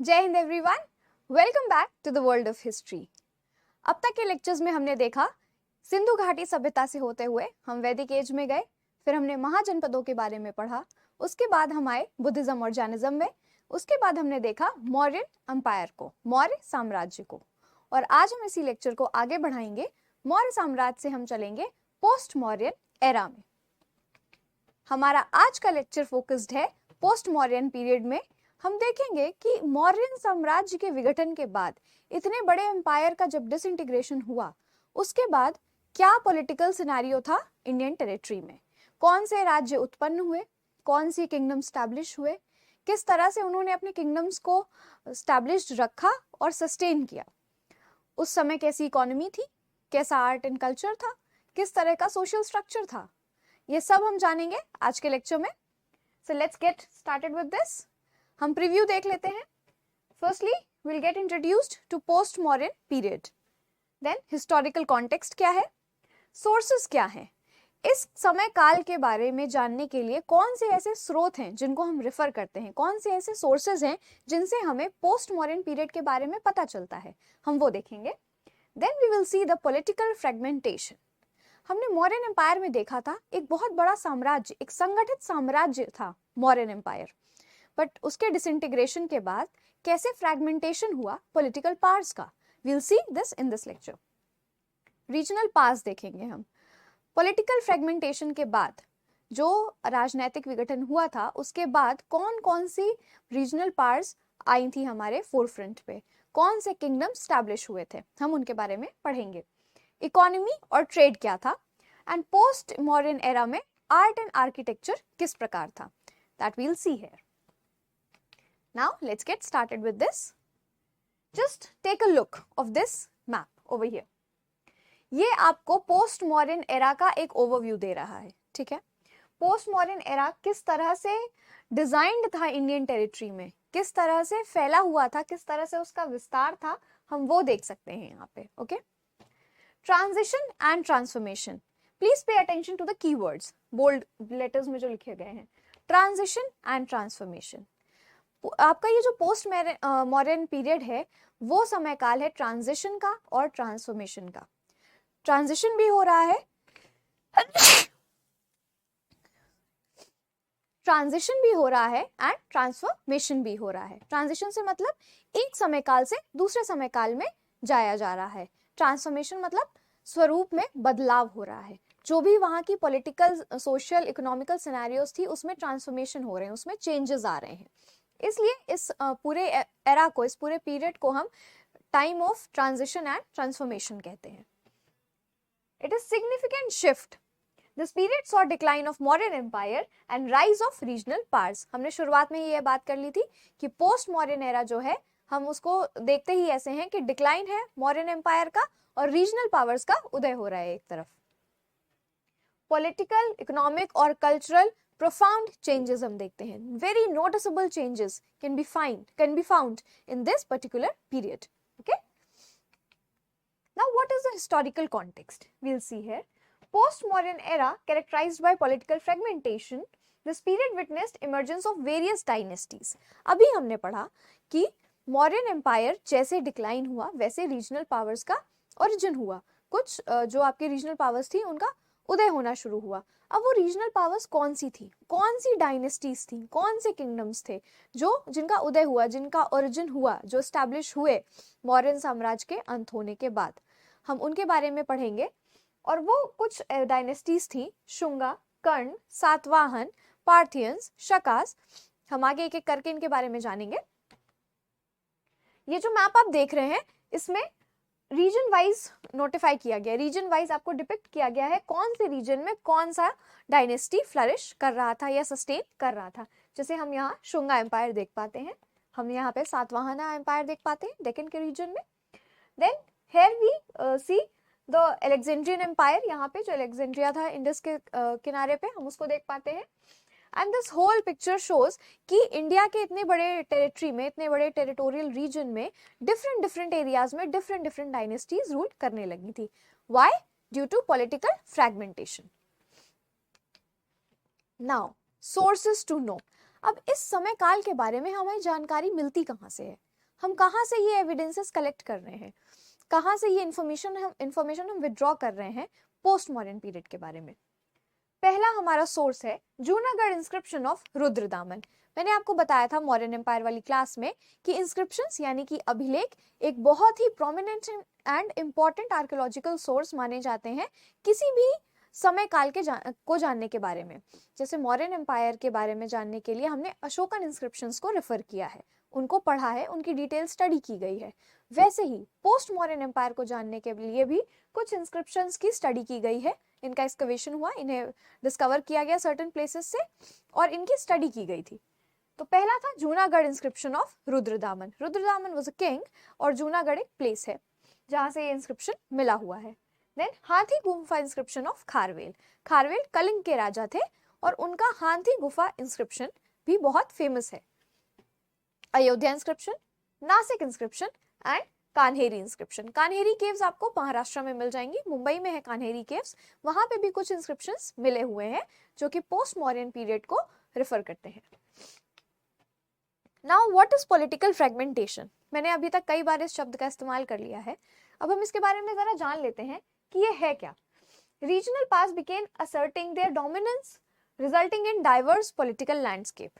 जय Hind everyone, welcome back to the world of history. अब तक के लेक्चर्स में हमने देखा सिंधु घाटी सभ्यता से होते हुए हम वैदिक एज में गए, फिर हमने महाजनपदों के बारे में पढ़ा, उसके बाद हम आए बुद्धिज्म और जैनिज्म में, उसके बाद हमने देखा मौर्यन एम्पायर को, मौर्य साम्राज्य को, और आज हम इसी लेक्चर को आगे बढ़ाएंगे। मौर्य साम्राज्य से हम चलेंगे पोस्ट मौर्यन एरा में। हमारा आज का लेक्चर फोकस्ड है पोस्ट मौर्यन पीरियड में। हम देखेंगे कि मौर्यन साम्राज्य के विघटन के बाद इतने बड़े एम्पायर का जब डिसइंटीग्रेशन हुआ, उसके बाद क्या पॉलिटिकल सिनेरियो था इंडियन टेरिटरी में, कौन से राज्य उत्पन्न हुए, कौन सी किंगडम स्टैब्लिश हुए, किस तरह से उन्होंने अपने किंगडम्स को स्टैब्लिश्ड रखा और सस्टेन किया, उस समय कैसी इकोनॉमी थी, कैसा आर्ट एंड कल्चर था, किस तरह का सोशल स्ट्रक्चर था, ये सब हम जानेंगे आज के लेक्चर में। So let's get started with this. हम प्रीव्यू देख लेते हैं। Firstly will get introduced to post modern period, then historical context क्या है, सोर्सेस क्या है, इस समय काल के बारे में जानने के लिए कौन से ऐसे स्रोत हैं जिनको हम रेफर करते हैं, कौन से ऐसे सोर्सेज हैं जिनसे हमें पोस्ट मॉडर्न पीरियड के बारे में पता चलता है, हम वो देखेंगे। Then we will see the political fragmentation. हमने मौर्यन एम्पायर में देखा था एक बहुत बड़ा साम्राज्य, एक संगठित साम्राज्य था मौर्यन एम्पायर, बट उसके डिसइंटीग्रेशन के बाद कैसे फ्रैगमेंटेशन हुआ पॉलिटिकल पावर्स का, we'll see this in this lecture. Regional powers देखेंगे हम। पॉलिटिकल फ्रैगमेंटेशन के बाद जो राजनीतिक विघटन हुआ था, उसके बाद कौन कौन सी रीजनल पावर्स आई थी हमारे फोरफ्रंट पे, कौन से किंगडम स्टैब्लिश हुए थे, हम उनके बारे में पढ़ेंगे। इकोनॉमी और ट्रेड क्या था, एंड पोस्ट मॉडर्न एरा में आर्ट एंड आर्किटेक्चर किस प्रकार था, that we'll see here. Now let's get started with this. Just take a look of this map over here. ये आपको पोस्ट मॉडर्न एरा का एक ओवरव्यू दे रहा है, ठीक है। पोस्ट मॉडर्न एरा किस तरह से डिजाइन्ड था इंडियन टेरिटरी में, किस तरह से फैला हुआ था, किस तरह से उसका विस्तार था, हम वो देख सकते हैं यहाँ पे। Okay, transition and transformation, please pay attention to the keywords bold letters में जो लिखे गए हैं। ट्रांजिशन एंड ट्रांसफॉर्मेशन, आपका ये जो पोस्ट मॉडर्न पीरियड है वो समय काल है ट्रांजिशन का और ट्रांसफॉर्मेशन का। ट्रांजिशन भी हो रहा है ट्रांजिशन भी हो रहा है एंड ट्रांसफॉर्मेशन भी हो रहा है। ट्रांजिशन से मतलब एक समय काल से दूसरे समय काल में जाया जा रहा है। ट्रांसफॉर्मेशन मतलब स्वरूप में बदलाव हो रहा है, जो भी वहां की पॉलिटिकल, सोशल, इकोनॉमिकल सिनेरियोस थी उसमें ट्रांसफॉर्मेशन हो रहे हैं, उसमें चेंजेस आ रहे हैं। इसलिए इस पूरे एरा को, इस पूरे पीरियड को हम time of transition and transformation कहते हैं। It is significant shift. This period saw decline of modern empire and rise of regional powers. हमने शुरुआत में ही ये बात कर ली थी कि पोस्ट मॉडर्न एरा जो है हम उसको देखते ही ऐसे हैं कि डिक्लाइन है मॉडर्न एम्पायर का और रीजनल पावर्स का उदय हो रहा है एक तरफ। पॉलिटिकल, इकोनॉमिक और कल्चरल profound changes हम देखते हैं। Very noticeable changes can be found in this particular period. Okay. Now, what is the historical context? We'll see here. Post-modern era characterized by political fragmentation. This period witnessed emergence of various dynasties. अभी हमने पढ़ा कि modern empire जैसे decline हुआ वैसे regional powers का origin हुआ। कुछ जो आपके रीजनल पावर्स थी उनका उदय होना शुरू हुआ। अब वो रीजनल पावर्स कौन सी थी, कौन सी डायनेस्टीज थी, कौन से किंगडम्स थे जो जिनका उदय हुआ, जिनका ओरिजिन हुआ, जो स्टैब्लिश हुए मौर्यन साम्राज्य के अंत होने के बाद, हम उनके बारे में पढ़ेंगे। और वो कुछ डायनेस्टीज थी, शुंगा, कर्ण, सातवाहन, पार्थियंस, शकास। हम आगे एक एक करके इनके बारे में जानेंगे। ये जो मैप आप देख रहे हैं इसमें रीजन वाइज नोटिफाई किया गया है, रीजन वाइज आपको डिपिक्ट किया गया है कौन से रीजन में कौन सा डायनेस्टी फ्लरिश कर रहा था या सस्टेन कर रहा था। जैसे हम यहाँ शुंगा एम्पायर देख पाते हैं, हम यहाँ पे सातवाहना एम्पायर देख पाते हैं डेक्कन के रीजन में। Then here we see the Alexandrian empire, यहाँ पे जो अलेक्जेंड्रिया था इंडस के किनारे पे, हम उसको देख पाते हैं। And this whole picture shows कि इंडिया के इतने बड़े टेरिटरी में, इतने बड़े टेरिटोरियल रीजन में डिफरेंट एरियाज में डिफरेंट डायनेस्टीज रूल करने लगी थी। Why? Due to political fragmentation. Now sources to know. अब इस समय काल के बारे में हमें जानकारी मिलती कहाँ से है? हम कहाँ से ये एविडेंसेस कलेक्ट कर रहे हैं, कहाँ से ये इंफॉर्मेशन हम विड्रॉ कर रहे हैं पोस्ट मॉडर्न पीरियड के बारे में। पहला हमारा सोर्स है जूनागढ़ इंस्क्रिप्शन ऑफ रुद्रदामन। मैंने आपको बताया था मौर्यन एम्पायर वाली क्लास में कि इंस्क्रिप्शंस यानी कि अभिलेख एक बहुत ही prominent and important archaeological source माने जाते हैं किसी भी समय काल के को जानने के बारे में। जैसे मौर्यन एम्पायर के बारे में जानने के लिए हमने अशोकन इंस्क्रिप्शंस को रेफर किया है, उनको पढ़ा है, उनकी डिटेल स्टडी की गई है। वैसे ही पोस्ट मॉडर्न एम्पायर को जानने के लिए भी कुछ इंस्क्रिप्शंस की स्टडी की गई है, इनका एक्सकवेशन हुआ, इन्हें डिस्कवर किया गया सर्टेन प्लेसेस से और इनकी स्टडी की गई थी। तो पहला था Junagadh inscription of Rudradaman. Rudradaman was a king और जूनागढ़ एक प्लेस है जहां से ये इंस्क्रिप्शन मिला हुआ है। देन हाथी गुफा इंस्क्रिप्शन ऑफ खारवेल। खारवेल कलिंग के राजा थे और उनका हाथी गुफा इंस्क्रिप्शन भी बहुत फेमस है। Ayodhya inscription, Nashik inscription and Kanheri inscription. Kanheri caves आपको महाराष्ट्र में मिल जाएंगी, मुंबई में है कान्हेरी केव्स, वहां पे भी कुछ इंस्क्रिप्शंस मिले हुए हैं जो कि पोस्ट मॉडर्न पीरियड को रेफर करते हैं। Now what is political fragmentation. मैंने अभी तक कई बार इस शब्द का इस्तेमाल कर लिया है, अब हम इसके बारे में जरा जान लेते हैं कि ये है क्या। Regional powers begin asserting their dominance resulting in diverse political landscape.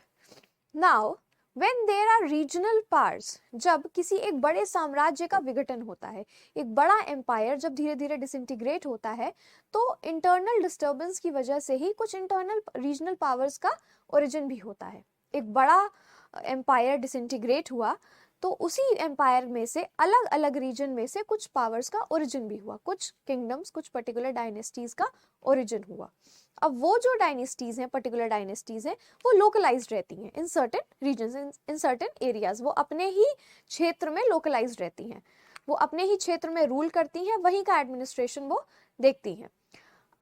Now when there are regional powers, जब किसी एक बड़े साम्राज्य का विघटन होता है, एक बड़ा एम्पायर जब धीरे धीरे डिसइंटीग्रेट होता है, तो इंटरनल डिस्टर्बेंस की वजह से ही कुछ इंटरनल रीजनल पावर्स का ओरिजिन भी होता है। एक बड़ा एम्पायर डिसइंटीग्रेट हुआ तो उसी एम्पायर में से अलग अलग रीजन में से कुछ पावर्स का ओरिजिन भी हुआ, कुछ किंगडम्स, कुछ पर्टिकुलर डायनेस्टीज का ओरिजिन हुआ। अब वो जो डायनेस्टीज हैं, पर्टिकुलर डायनेस्टीज हैं, वो लोकलाइज्ड रहती हैं in certain regions, in certain areas. वो अपने ही क्षेत्र में लोकलाइज्ड रहती हैं, वो अपने ही क्षेत्र में रूल करती हैं, वहीं का एडमिनिस्ट्रेशन वो देखती हैं।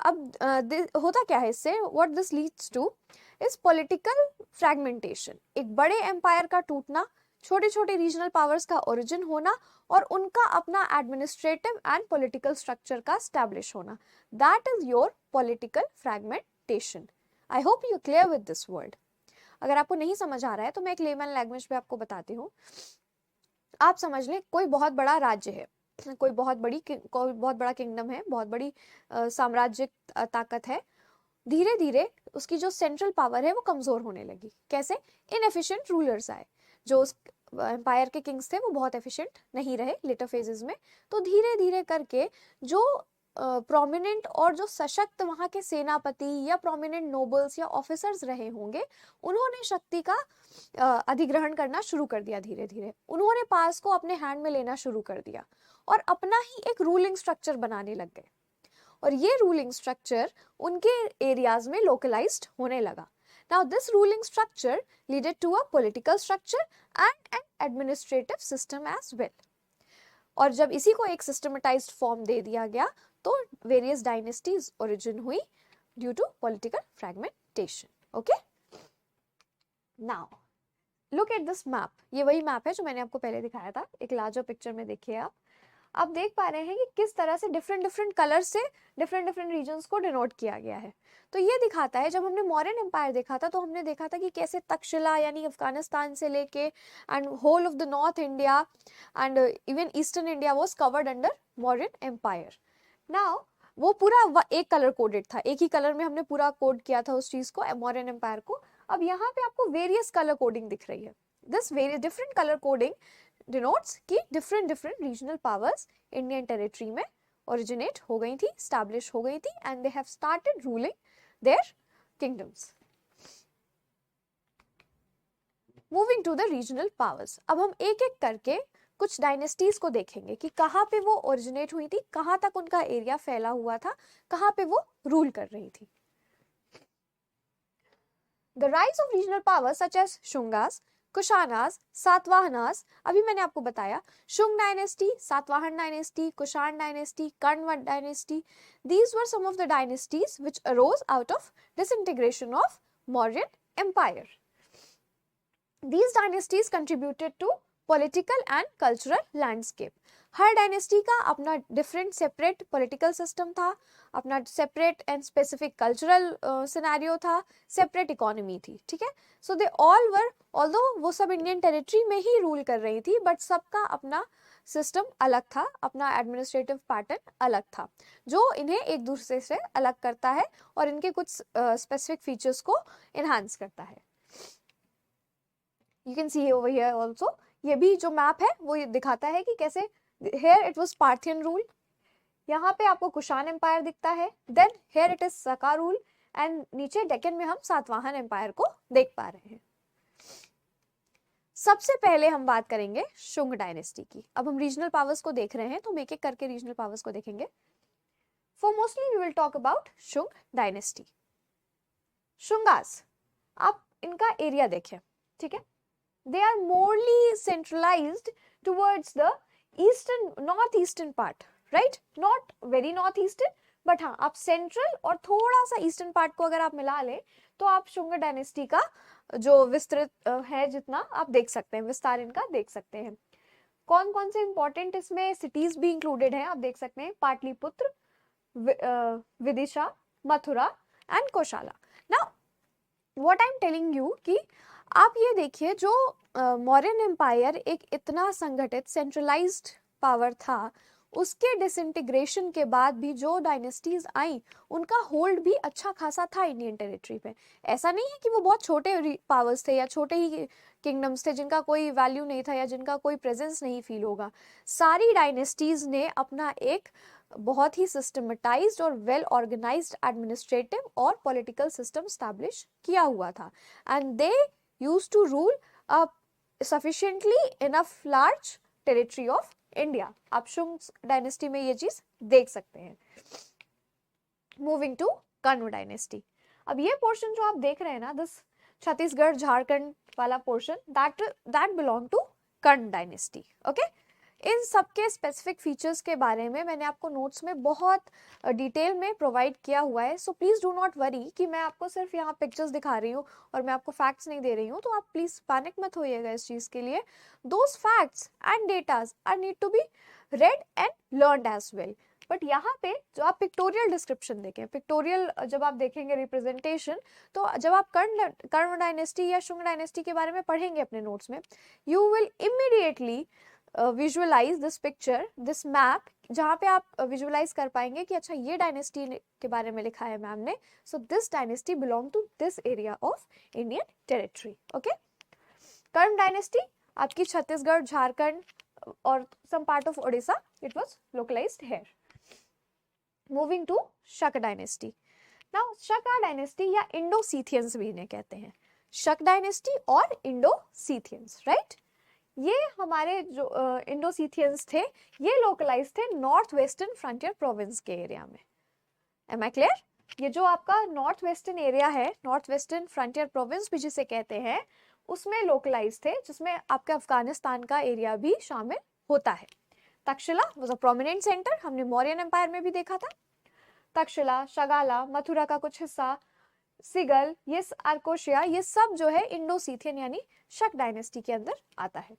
अब होता क्या है इससे, what this leads two is political fragmentation. एक बड़े एम्पायर का टूटना, छोटे छोटे रीजनल पावर्स का ओरिजिन होना और उनका अपना एडमिनिस्ट्रेटिव एंड पॉलिटिकल स्ट्रक्चर का एस्टैब्लिश होना, that is your political fragmentation. I hope you clear with this word. अगर आपको नहीं समझ आ रहा है तो मैं एक लेमन लैंग्वेज में आपको बताती हूँ। आप समझ लें कोई बहुत बड़ा राज्य है, कोई बहुत बड़ा किंगडम है, बहुत बड़ी साम्राज्यिक ताकत है। धीरे धीरे उसकी जो सेंट्रल पावर है वो कमजोर होने लगी। कैसे? इनएफिशिएंट रूलर्स आए। जो उस एम्पायर के किंग्स थे वो बहुत एफिशिएंट नहीं रहे लेटर फेजेस में, तो धीरे धीरे करके जो प्रोमिनेंट और जो सशक्त वहाँ के सेनापति या प्रोमिनेंट नोबल्स या ऑफिसर्स रहे होंगे, उन्होंने शक्ति का अधिग्रहण करना शुरू कर दिया। धीरे धीरे उन्होंने पास को अपने हैंड में लेना शुरू कर दिया और अपना ही एक रूलिंग स्ट्रक्चर बनाने लग गए। और ये रूलिंग स्ट्रक्चर उनके एरियाज में लोकलाइज्ड होने लगा। Now this ruling structure led to a political structure and an administrative system as well. और जब इसी को एक systematized form दे दिया गया तो various dynasties origin हुई due to political fragmentation. Okay? Now look at this map. ये वही मैप है जो मैंने आपको पहले दिखाया था, एक लार्जर पिक्चर में देखिए आप देख पा रहे हैं कि किस तरह से डिफरेंट कलर से डिफरेंट रीजन्स को डिनोट किया गया है। तो ये दिखाता है, जब हमने मौर्यन एम्पायर देखा था तो हमने देखा था कि कैसे तक्षशिला यानी अफगानिस्तान से लेके and whole of the north India and even eastern India was covered under Mauryan empire. Now वो पूरा एक कलर कोडेड था, एक ही कलर में हमने पूरा कोड किया था उस चीज को, मौर्यन एम्पायर को। अब यहाँ पे आपको वेरियस कलर कोडिंग दिख रही है। This various different colour coding denotes कि different regional powers Indian territory में ओरिजिनेट हो गई थी, स्टैब्लिश हो गई थी and they have started ruling their kingdoms. Moving to the regional powers, अब हम एक एक करके कुछ डायनेस्टीज को देखेंगे कि कहाँ पे वो ओरिजिनेट हुई थी, कहाँ तक उनका एरिया फैला हुआ था, कहाँ पे वो रूल कर रही थी। The rise of regional powers such as Shungas, Kushanas, सातवाहनास, अभी मैंने आपको बताया Shunga dynasty, Satavahana dynasty, Kushan dynasty, Karna dynasty, these were some of the dynasties which arose out of disintegration of Mauryan Empire. These dynasties contributed to political and cultural landscape. Her dynasty का अपना different separate political system था, अपना separate and specific cultural scenario था, separate economy थी, ठीक है। सो they all were, although वो सब इंडियन टेरिटरी में ही रूल कर रही थी, बट सबका अपना सिस्टम अलग था, अपना एडमिनिस्ट्रेटिव पैटर्न अलग था, जो इन्हें एक दूसरे से अलग करता है और इनके कुछ स्पेसिफिक फीचर्स को इनहांस करता है। You can see over here also, ये भी जो मैप है वो ये दिखाता है कि कैसे here it was Parthian rule, यहाँ पे आपको कुषाण एम्पायर दिखता है, देन here it is सका रूल, एंड नीचे डेक्कन में हम सातवाहन एम्पायर को देख पा रहे हैं। सबसे पहले हम बात करेंगे शुंग डायनेस्टी की। अब हम रीजनल पावर्स को देख रहे हैं तो हम एक एक करके रीजनल पावर्स को देखेंगे। For mostly we will talk about Shunga dynasty. Shungas, आप इनका एरिया देखें, ठीक है, they are morely centralized towards the eastern northeastern part, right, not very northeastern, but हाँ आप सेंट्रल और थोड़ा सा ईस्टर्न पार्ट को अगर आप मिला लें तो आप शुंग डायनेस्टी का जो विस्तृत है जितना आप देख सकते हैं, विस्तार इनका देख सकते हैं। कौन कौन से इंपॉर्टेंट इसमें सिटीज भी इंक्लूडेड हैं आप देख सकते हैं, Pataliputra, Vidisha, Mathura and Kosala. Now what I am telling you कि आप ये देखिए, जो मौर्यन एम्पायर एक इतना संगठित सेंट्रलाइज्ड पावर था, उसके डिसइंटीग्रेशन के बाद भी जो डायनेस्टीज आई उनका होल्ड भी अच्छा खासा था इंडियन टेरिटरी पे। ऐसा नहीं है कि वो बहुत छोटे पावर्स थे या छोटे ही किंगडम्स थे जिनका कोई वैल्यू नहीं था या जिनका कोई प्रेजेंस नहीं फील होगा। सारी डायनेस्टीज ने अपना एक बहुत ही सिस्टमेटाइज्ड और वेल ऑर्गेनाइज्ड एडमिनिस्ट्रेटिव और पॉलिटिकल सिस्टम स्टैब्लिश किया हुआ था, and they used to rule a sufficiently enough large territory of India. आप शुंग डायनेस्टी में ये चीज देख सकते हैं। Moving to Kanva dynasty. अब ये पोर्शन जो आप देख रहे हैं ना, दिस छत्तीसगढ़ झारखंड वाला portion, that belong to Kanva dynasty. Okay, इन सबके स्पेसिफिक फीचर्स के बारे में मैंने आपको नोट्स में बहुत डिटेल में प्रोवाइड किया हुआ है, so please do not worry कि मैं आपको सिर्फ यहाँ पिक्चर्स दिखा रही हूँ और मैं आपको फैक्ट्स नहीं दे रही हूँ, तो आप प्लीज पैनिक मत होइएगा इस चीज के लिए। Those facts and datas are need to be read and learned as well. But यहाँ पे जो आप पिक्टोरियल डिस्क्रिप्शन देखें, पिक्टोरियल जब आप देखेंगे रिप्रेजेंटेशन, तो जब आप कण्व डायनेस्टी या शुंग डायनेस्टी के बारे में पढ़ेंगे अपने नोट्स में, you will immediately visualise this picture, this map, जहाँ पे आप विजुअलाइज कर पाएंगे कि अच्छा ये डायनेस्टी के बारे में लिखा है मैम ने, so this dynasty belong to this area of Indian territory. Okay, Kanva dynasty आपकी छत्तीसगढ़, झारखंड और some part of Odisha, it was localised here. Moving to Shaka dynasty. Now Shaka dynasty या इंडो-सीथियंस भी इन्हें कहते हैं, शक डायनेस्टी और इंडो-सीथियंस, राइट। ये हमारे जो इंडो-सीथियंस थे, ये लोकलाइज थे नॉर्थ वेस्टर्न फ्रंटियर प्रोविंस के एरिया में। Am I clear? ये जो आपका नॉर्थ वेस्टर्न एरिया है, नॉर्थ वेस्टर्न फ्रंटियर प्रोविंस भी जिसे कहते हैं, उसमें लोकलाइज थे, जिसमें आपके अफगानिस्तान का एरिया भी शामिल होता है। Takshashila was a prominent centre, हमने मौर्यन एम्पायर में भी देखा था। तक्षशिला, शगाला, मथुरा का कुछ हिस्सा, सिगल, ये आर्कोशिया, ये सब जो है इंडो-सीथियन यानी शक डायनेस्टी के अंदर आता है।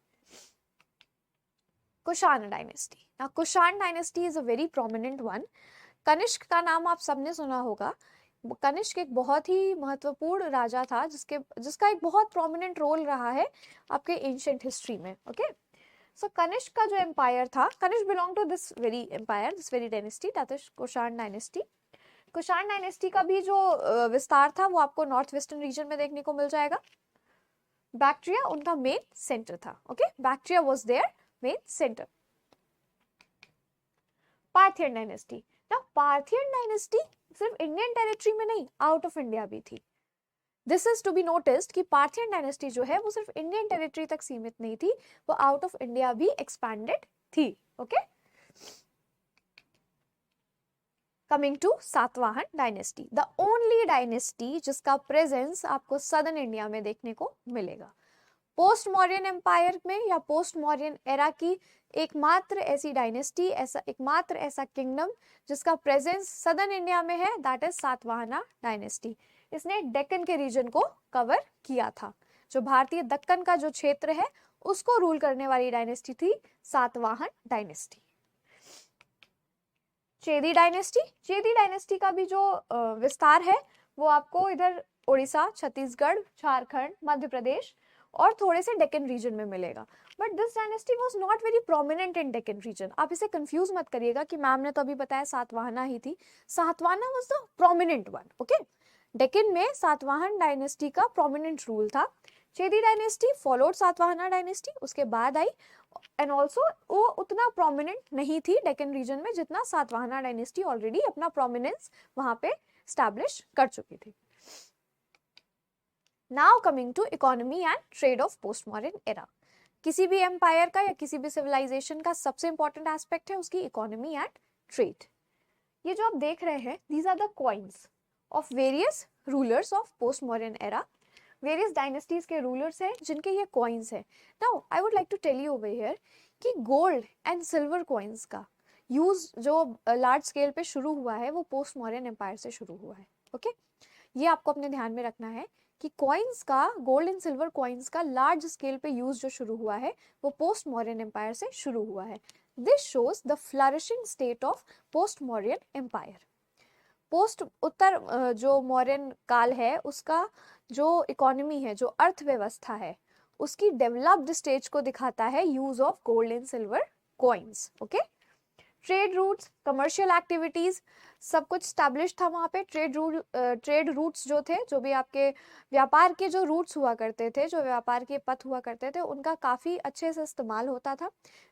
Kushan dynasty. Now Kushan dynasty is a very prominent one. Kanishka का नाम आप सबने सुना होगा। कनिष्क एक बहुत ही महत्वपूर्ण राजा था जिसका एक बहुत प्रोमिनेंट रोल रहा है आपके एंशिएंट हिस्ट्री में। ओके, सो कनिष्क का जो एम्पायर था, Kanishka belong to this very empire, this very dynasty, that is Kushan dynasty. Kushan dynasty का भी जो विस्तार था वो आपको नॉर्थ वेस्टर्न रीजन में देखने को मिल जाएगा। बैक्ट्रिया उनका मेन सेंटर था। Okay, Bactria was their main centre. Parthian dynasty. Now Parthian dynasty सिर्फ इंडियन टेरिटरी में नहीं, आउट ऑफ इंडिया भी थी। This is to be noticed कि पार्थियन डायनेस्टी जो है वो सिर्फ इंडियन टेरिटरी तक सीमित नहीं थी, वो आउट ऑफ इंडिया भी एक्सपैंडेड थी। Okay, coming to Satavahana dynasty, the only dynasty जिसका प्रेजेंस आपको सदर्न इंडिया में देखने को मिलेगा। पोस्ट मौर्यन एम्पायर में या पोस्ट मौर्यन एरा की एकमात्र ऐसी डायनेस्टी, एकमात्र ऐसा किंगडम जिसका प्रेजेंस सदर्न इंडिया में है, दैट इज सातवाहना डायनेस्टी। इसने डेक्कन के रीजन को कवर किया था। जो भारतीय दक्कन का जो क्षेत्र है उसको रूल करने वाली डायनेस्टी थी सातवाहन डायनेस्टी। चेदी डायनेस्टी, चेदी डायनेस्टी का भी जो विस्तार है वो आपको इधर उड़ीसा, छत्तीसगढ़, झारखंड, मध्य प्रदेश और थोड़े से डेक्कन रीजन में मिलेगा। But this dynasty was not very prominent in Deccan region. आप इसे कंफ्यूज मत करिएगा कि मैम ने तो अभी बताया सातवाहना ही थी, Satavahana was the prominent one. Okay, Deccan में सातवाहन डायनेस्टी का प्रोमिनेंट रूल था। चेदी डायनेस्टी फॉलोड सातवाहना डायनेस्टी, उसके बाद आई, एंड ऑल्सो वो उतना प्रोमिनेंट नहीं थी डेक्कन रीजन में जितना सातवाहना डायनेस्टी ऑलरेडी अपना प्रोमिनेंस वहां पे स्टैब्लिश कर चुकी थी। Now coming to economy and trade of post modern era. किसी भी एम्पायर का या किसी भी सिविलाइजेशन का सबसे इंपॉर्टेंट एस्पेक्ट है उसकी इकोनॉमी एंड ट्रेड। ये जो आप देख रहे हैं, these are the coins of various rulers of post modern era. Various dynasties के रूलर्स हैं जिनके ये कॉइन्स हैं। Now I would like to tell you over here कि गोल्ड एंड सिल्वर कॉइन्स का यूज जो लार्ज स्केल पे शुरू हुआ है वो पोस्ट मॉडर्न एम्पायर से शुरू हुआ है। ओके, ये आपको अपने ध्यान में रखना है कि कॉइन्स का, गोल्ड एंड सिल्वर कॉइन्स का लार्ज स्केल पे यूज जो शुरू हुआ है वो पोस्ट मॉडर्न एम्पायर से शुरू हुआ है। This shows the flourishing state of post modern empire. Post उत्तर जो मौर्यन काल है उसका जो इकोनॉमी है, जो अर्थव्यवस्था है, उसकी डेवलप्ड स्टेज को दिखाता है use of gold and silver coins. Okay, trade routes, commercial activities सब कुछ स्टैब्लिश था वहाँ पे। ट्रेड रूट्स जो थे, जो भी आपके व्यापार के जो रूट्स हुआ करते थे, जो व्यापार के पथ हुआ करते थे, उनका काफ़ी अच्छे से इस्तेमाल होता था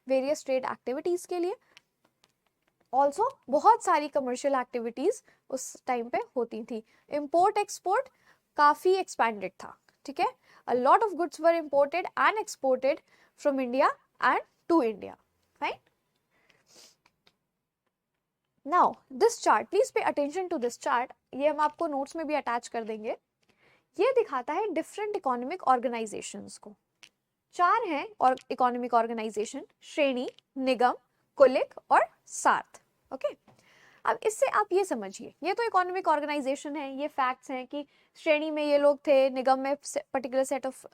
वेरियस ट्रेड एक्टिविटीज़ के लिए। ऑल्सो बहुत सारी कमर्शियल एक्टिविटीज़ उस टाइम पे होती थी। इम्पोर्ट एक्सपोर्ट काफ़ी एक्सपैंडेड था, ठीक है। A lot of goods were imported and exported from India and to India, right. Now this chart, please pay attention to this chart, ये हम आपको नोट्स में भी अटैच कर देंगे। ये दिखाता है डिफरेंट इकोनॉमिक ऑर्गेनाइजेशंस को। चार हैं और इकोनॉमिक ऑर्गेनाइजेशन, श्रेणी, निगम, कुलिक और सार्थ। ओके, अब इससे आप ये समझिए, ये तो इकोनॉमिक ऑर्गेनाइजेशन है, ये फैक्ट्स हैं कि श्रेणी में ये लोग थे, निगम में पर्टिकुलर सेट ऑफ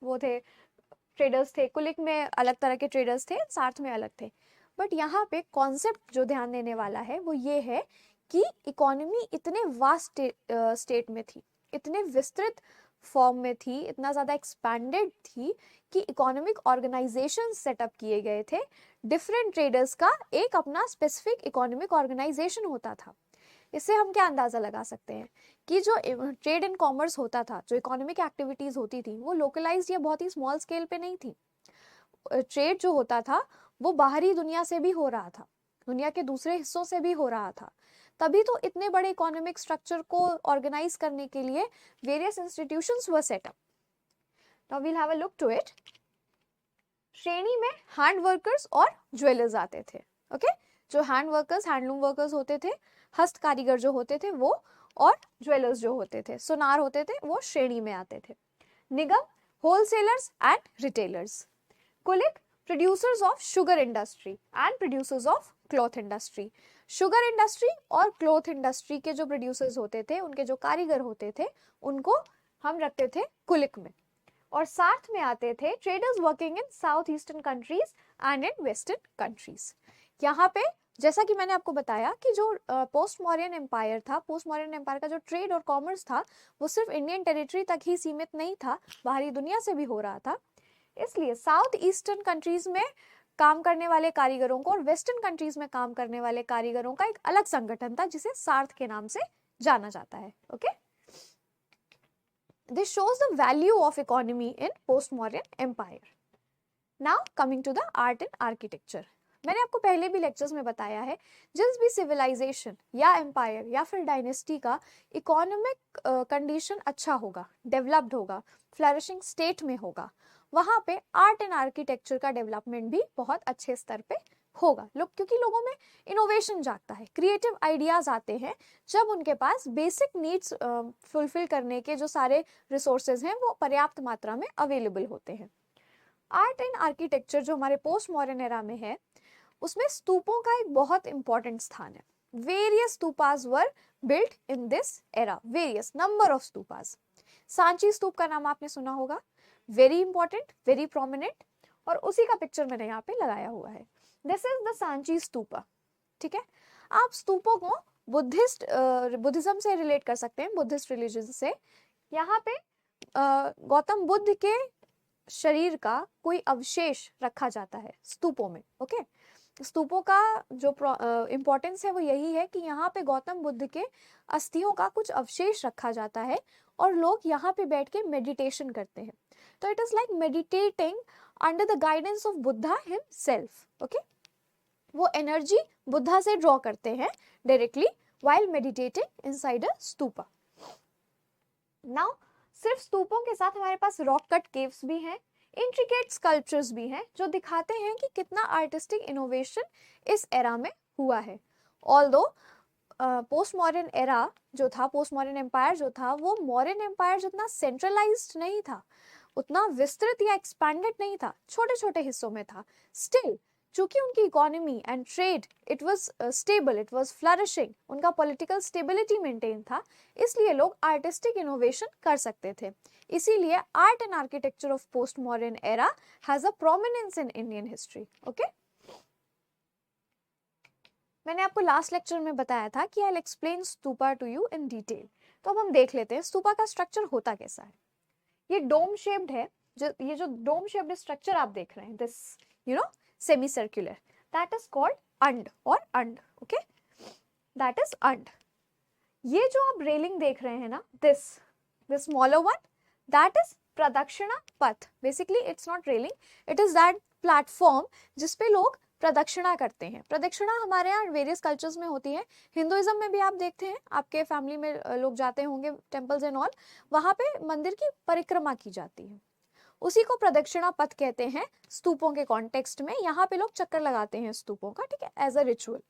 वो थे, ट्रेडर्स थे, कुलिक में अलग तरह के ट्रेडर्स थे, सार्थ में अलग थे। बट यहाँ पे कॉन्सेप्ट जो ध्यान देने वाला है वो ये है कि इकोनॉमी इतने वास्ट स्टेट में थी, इतने विस्तृत फॉर्म में थी, इतना ज़्यादा एक्सपैंडेड थी कि इकोनॉमिक ऑर्गेनाइजेशन सेटअप किए गए थे। डिफरेंट ट्रेडर्स का एक अपना स्पेसिफिक इकोनॉमिक ऑर्गेनाइजेशन होता था। इससे हम क्या अंदाज़ा लगा सकते हैं कि जो ट्रेड एंड कॉमर्स होता था, जो इकोनॉमिक एक्टिविटीज़ होती थी, वो लोकलाइज्ड या बहुत ही स्मॉल स्केल पे नहीं थी। ट्रेड जो होता था वो बाहरी दुनिया से भी हो रहा था, दुनिया के दूसरे हिस्सों से भी हो रहा था। तभी तो इतने बड़े इकोनॉमिक स्ट्रक्चर को ऑर्गेनाइज करने के लिए various institutions were set up. Now we'll have a look to it. श्रेणी में हैंड वर्कर्स और ज्वेलर्स आते थे। ओके, जो हैंड वर्कर्स, हैंडलूम वर्कर्स होते थे, हस्त कारीगर जो होते थे वो, और ज्वेलर्स जो होते थे, सुनार होते थे, वो श्रेणी में आते थे। निगम, होलसेलर्स एंड रिटेलर्स। कुलिक, producers of sugar industry and producers of cloth industry. Sugar industry और क्लॉथ इंडस्ट्री के जो प्रोड्यूसर्स होते थे, उनके जो कारीगर होते थे, उनको हम रखते थे कुलिक में। और साथ में आते थे traders working in south eastern countries and in western countries. यहाँ पे जैसा कि मैंने आपको बताया कि जो पोस्ट मॉडर्न एम्पायर था, पोस्ट मॉडर्न एम्पायर का जो ट्रेड और कॉमर्स था वो सिर्फ इंडियन टेरिटरी तक ही सीमित नहीं था, बाहरी दुनिया से भी हो रहा था। इसलिए साउथ ईस्टर्न कंट्रीज में काम करने वाले कारीगरों को और वेस्टर्न कंट्रीज में काम करने वाले कारीगरों का एक अलग संगठन था जिसे सार्थ के नाम से जाना जाता है। Okay, this shows the value of economy in post-modern empire. Now coming to the art and architecture. मैंने आपको पहले भी लेक्चर्स में बताया है, जिस भी सिविलाइजेशन या एम्पायर या फिर डायनेस्टी का इकोनॉमिक कंडीशन अच्छा होगा, डेवलप्ड होगा, फ्लरिशिंग स्टेट में होगा, वहाँ पे आर्ट एंड आर्किटेक्चर का डेवलपमेंट भी बहुत अच्छे स्तर पे होगा। लोग, क्योंकि लोगों में इनोवेशन जागता है, क्रिएटिव आइडियाज आते हैं जब उनके पास बेसिक नीड्स फुलफिल करने के जो सारे रिसोर्सेज हैं वो पर्याप्त मात्रा में अवेलेबल होते हैं। आर्ट एंड आर्किटेक्चर जो हमारे पोस्ट मॉडर्न एरा में है, उसमें स्तूपों का एक बहुत इंपॉर्टेंट स्थान है। Various stupas were built in this era, various number of stupas. Sanchi Stupa का नाम आपने सुना होगा, वेरी इंपॉर्टेंट, वेरी प्रोमिनेंट, और उसी का पिक्चर मैंने यहाँ पे लगाया हुआ है। This is the Sanchi stupa, ठीक है। आप स्तूपों को बुद्धिज्म से रिलेट कर सकते हैं, बुद्धिस्ट रिलीजन से। यहाँ पे गौतम बुद्ध के शरीर का कोई अवशेष रखा जाता है स्तूपों में, ओके। स्तूपों का जो इम्पोर्टेंस है वो यही है कि यहाँ पे गौतम बुद्ध के अस्थियों का कुछ अवशेष रखा जाता है और लोग यहाँ पे बैठ के मेडिटेशन करते हैं। तो it is like meditating under the guidance of Buddha himself, okay. वो एनर्जी बुद्धा से ड्रॉ करते हैं directly while meditating inside a stupa. Now सिर्फ स्तूपों के साथ हमारे पास रॉक कट केव्स भी हैं, इंट्रिकेट स्कल्पचर्स भी हैं, जो दिखाते हैं कि कितना आर्टिस्टिक इनोवेशन इस एरा में हुआ है। ऑल्दो पोस्ट मॉडर्न एरा जो था, पोस्ट मॉडर्न एम्पायर जो था, वो मॉडर्न एम्पायर जितना सेंट्रलाइज्ड नहीं था, उतना विस्तृत या एक्सपैंडेड नहीं था, छोटे छोटे हिस्सों में था। स्टिल चूंकि उनकी economy and trade it was stable, it was flourishing, उनका पॉलिटिकल स्टेबिलिटी मेंटेन था, इसलिए लोग आर्टिस्टिक इनोवेशन कर सकते थे। इसीलिए art and architecture of post modern era has a prominence in Indian history, okay. मैंने आपको लास्ट लेक्चर में बताया था कि I will explain stupa to you in detail. तो अब हम देख लेते हैं स्तूपा का स्ट्रक्चर होता कैसा है। ये डोम शेप्ड है, ये जो डोम शेप्ड स्ट्रक्चर आप देख रहे हैं, this you know semi circular, that is called anda और anda, okay, that is anda. ये जो आप रेलिंग देख रहे हैं ना, this smaller one, that is pradakshina path. Basically it's not railing, it is that platform जिसपे लोग प्रदक्षिणा करते हैं। प्रदक्षिणा हमारे यहाँ वेरियस कल्चर्स में होती है, हिंदुइज्म में भी आप देखते हैं, आपके फैमिली में लोग जाते होंगे टेम्पल्स एंड ऑल, वहां पे मंदिर की परिक्रमा की जाती है, उसी को प्रदक्षिणा पथ कहते हैं। स्तूपों के कॉन्टेक्स्ट में यहाँ पे लोग चक्कर लगाते हैं स्तूपों का, ठीक है, as a ritual.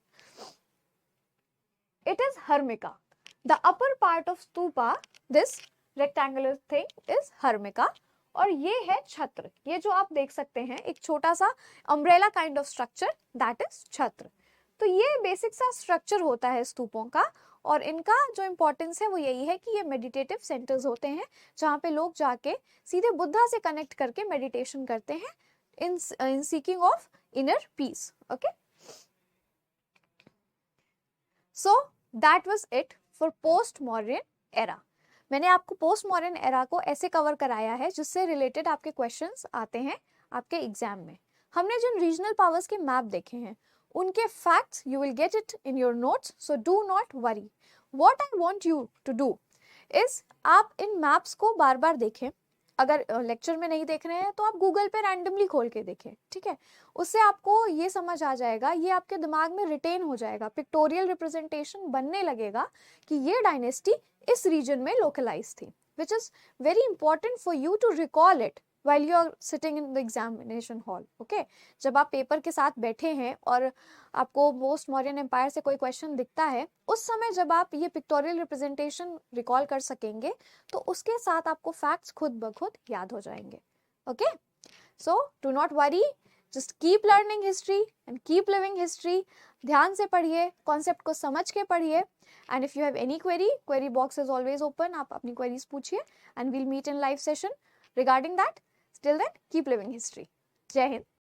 It is harmika, the upper part of stupa, this rectangular thing is harmika, और ये है छत्र। ये जो आप देख सकते हैं एक छोटा सा umbrella kind of structure, that is छत्र। तो ये बेसिक सा स्ट्रक्चर होता है स्तूपों का, और इनका जो इम्पोर्टेंस है वो यही है कि ये मेडिटेटिव सेंटर्स होते हैं जहाँ पे लोग जाके सीधे बुद्धा से कनेक्ट करके मेडिटेशन करते हैं in seeking of inner peace, okay. So that was it for post modern era. मैंने आपको पोस्ट मॉडर्न एरा को ऐसे कवर कराया है जिससे रिलेटेड आपके क्वेश्चंस आते हैं आपके एग्जाम में। हमने जिन रीजनल पावर्स के मैप देखे हैं उनके facts you will get it in your notes, so do not worry. What I want you to do is आप इन मैप्स को बार बार देखें। अगर लेक्चर में नहीं देख रहे हैं तो आप गूगल पे रैंडमली खोल के देखें, ठीक है। उससे आपको ये समझ आ जाएगा, ये आपके दिमाग में रिटेन हो जाएगा, पिक्टोरियल रिप्रेजेंटेशन बनने लगेगा कि ये डायनेस्टी इस रीजन में लोकलाइज थी, which is very important for you to recall it while you are sitting in the examination hall, okay? जब आप पेपर के साथ बैठे हैं और आपको पोस्ट मॉडर्न एम्पायर से कोई क्वेश्चन दिखता है, उस समय जब आप ये पिक्टोरियल रिप्रेजेंटेशन रिकॉल कर सकेंगे तो उसके साथ आपको फैक्ट्स खुद ब खुद याद हो जाएंगे, okay? So do not worry, just keep learning history and keep living history. ध्यान से पढ़िए, कॉन्सेप्ट को समझ के पढ़िए, and if you have any query box is always open, आप अपनी क्वेरीज पूछिए and we'll meet in live session regarding that. Till then, keep living history. Jai Hind.